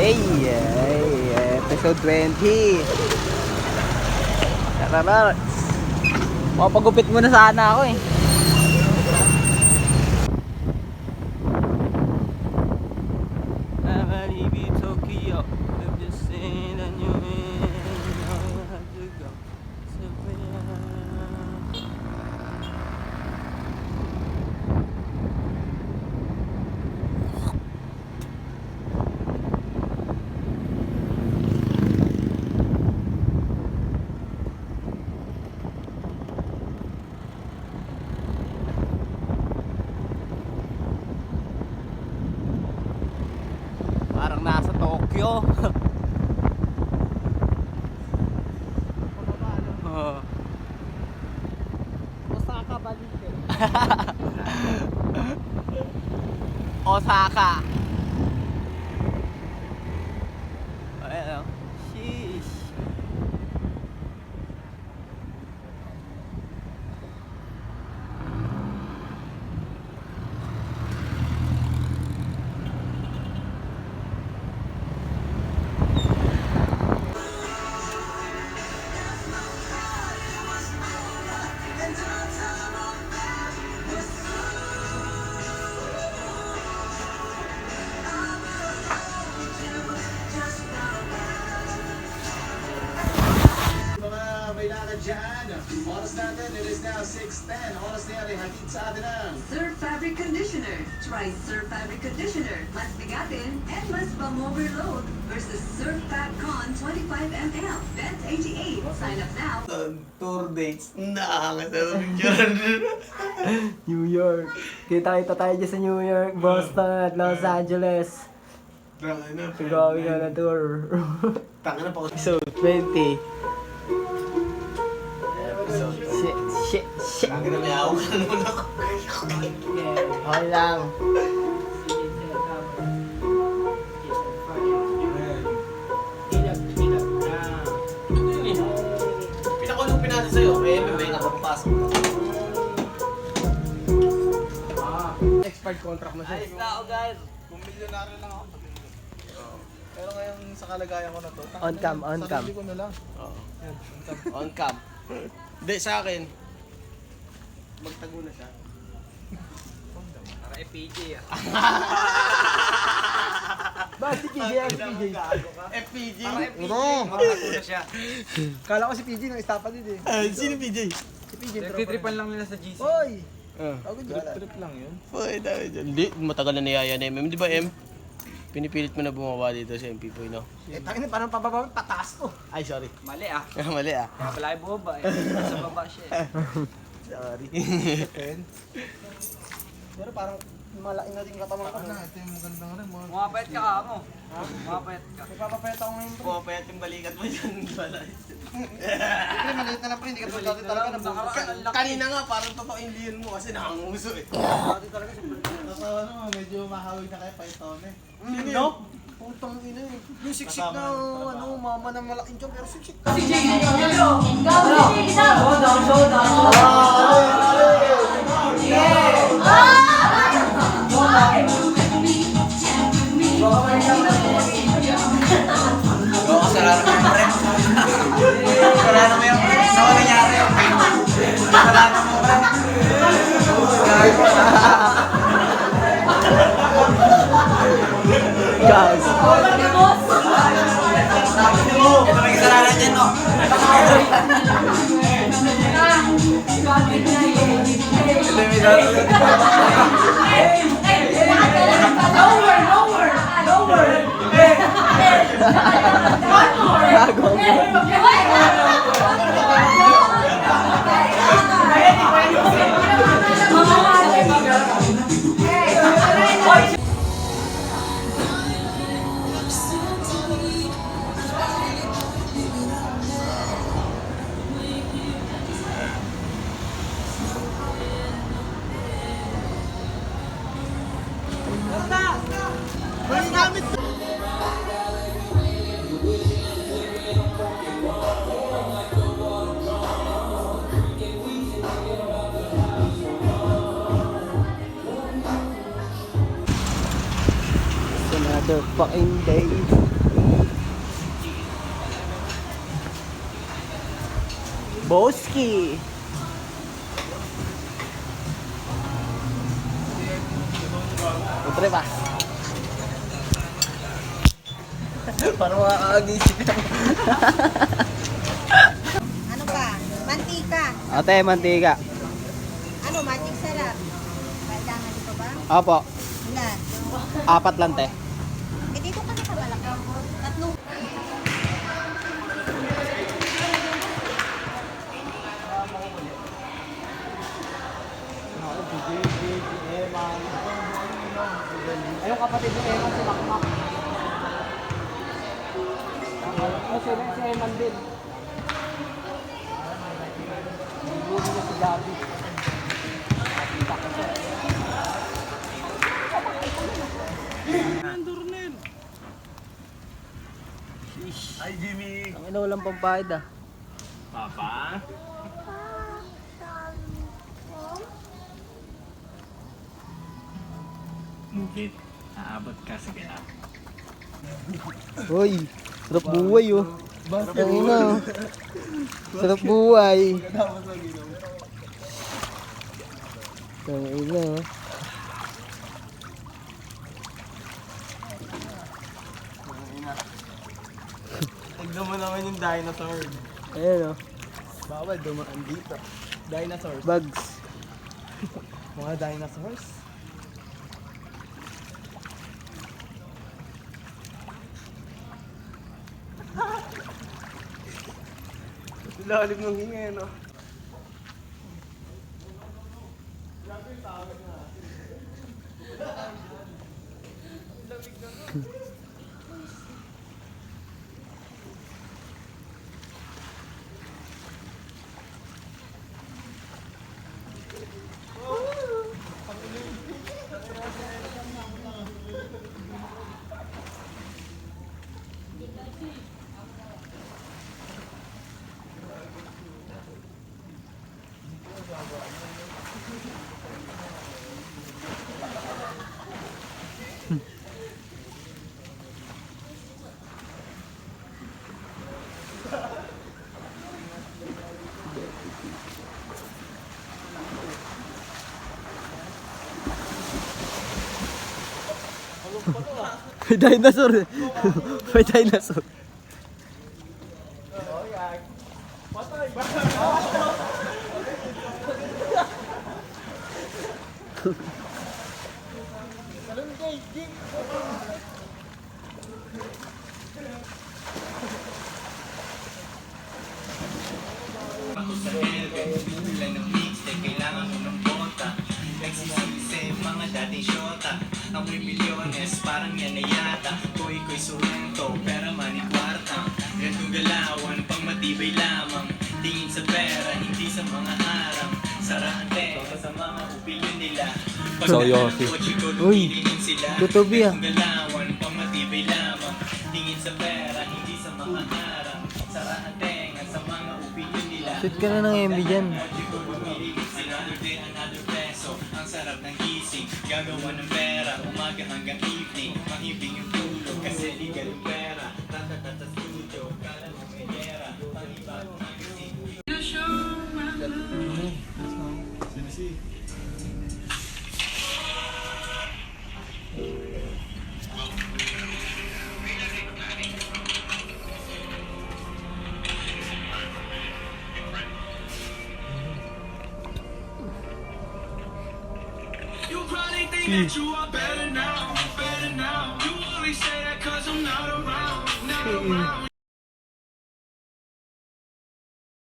Episode 20. Tara, mapagupit muna sana ako eh. Tokyo, I'm just saying that you have to go somewhere. Parang nasa Tokyo. Osaka balik eh. Osaka. Ayan. Sheesh. May lakad dyan. Oras natin, it is now 6:10. Oras na yan ay hatid sa atin ang Surf Fabric Conditioner. Try Surf Fabric Conditioner. Mas bigatin and mas pang-overload versus Surf Fab Con 25 ml. Bent 88. Sign up now. tour dates. Nakakasarap dyan. New York. Kita tayo dyan sa New York, Boston at Los Angeles. Gawin na tour. Tanga na pa. Episode 20. Shit. Tanga na may awak ka naman ako. Okay lang. Pinakulong pinasa sa'yo, kaya may nakapapasok. Expired contract mo siya. Ayos na ako guys. Kung milyonaryo lang ako. Pero ngayon sa kalagayan ko na to, On cam. sarili ko na lang. Oo. Yan, on cam. On cam. Hindi, sa akin, magtago na siya. Para FPJ ah. Bakit si PJ? Ang PJ? FPG? Magtago na siya. Kala ko si PJ nang estapa din eh. Sino PJ? Si PJ Nagtitripan lang nila sa GC. Hoy! Ako trip lang yun. Uy, dami dyan. Hindi, matagal na niyaya na MM. Di ba, M? Pinipilit mo na bumaba dito sa MP Poy, no? Eh, tangin na parang pababa, pataas to. Ay, sorry. Mali ah. Mali ah. Kaya pala ay bumaba eh. Sa baba siya eh. Sorry. Pero parang malaki na din katawan ko. Ito yung magandang rin. Mumapayat ka mo. Mumapayat ka. Nagpapapayat ako ngayon. Pumapayat yung balikat mo dyan. Siyempre, maliit na lang pre, hindi ka dati talaga nabukas. Kanina nga, parang totoo yung liyan mo kasi nakanguso eh. Dati talaga si Nasa medyo mahawig na kay Python eh. Sino yun? Putang ina eh. Yung siksik na mama ng malaking tiyan pero siksik. Oo, kasalanan mo yung pre. Kasalanan mo yung pre. Saan nangyari yung pre? Kasalanan mo pre. Guys. Ito may kasalanan dyan, no? Another fucking day. Boski. Putre pa. Parang makakagising lang. Ano pa? Mantika. Ate, mantika. Ano, magic sarap. Kailangan dito ba? Opo, Ilan? 4 lang te. Eh, dito ka na sa malaki. Tatlong. Ayun kapatid ni Eman si Makmak. Si Eman din. Nagbuhin niya si Gabi. Nakita ko siya. Ay, Jimmy! Ang ina walang pampahid ah. Papa? Mungkit, aabot ka sa ganap. Hoy, sarap buhay oh. Ang ina oh. Sarap buhay. Ang ina oh. Tignan mo naman yung dinosaur. Ayan oh. Bawal dumaan dito. Dinosaurs. Bugs. Mga dinosaurs. Lalim ng hinga no? May dinosaur eh. May dinosaur. Bilang ng mixtape, kailangan mo ng bota. Nagsisisi, mga dating shota. Amoy milyones, parang yan na yata. Ko'y surento, pera mani kwarta. Gantong galawan, pang matibay lamang. Tingin sa pera, hindi sa mga harang. Saraan tenga sa mga opinyon nila. So, Yossi. Uy, tutubi ah. Gantong galawan, pang matibay lamang. Tingin sa pera, hindi sa mga harang. Saraan tenga sa mga opinyon nila. Shoot ka na ng MB dyan. Another day, another peso. Ang sarap ng gising. Gagawa ng pera. Umaga hanggang evening. Mahibing yung tulog. Kasi legal yung pera. Tatatata studio. Kala mo may gera. Pangibag magazine. You probably think that you are better now, better now. You only say that cause I'm not around, not around.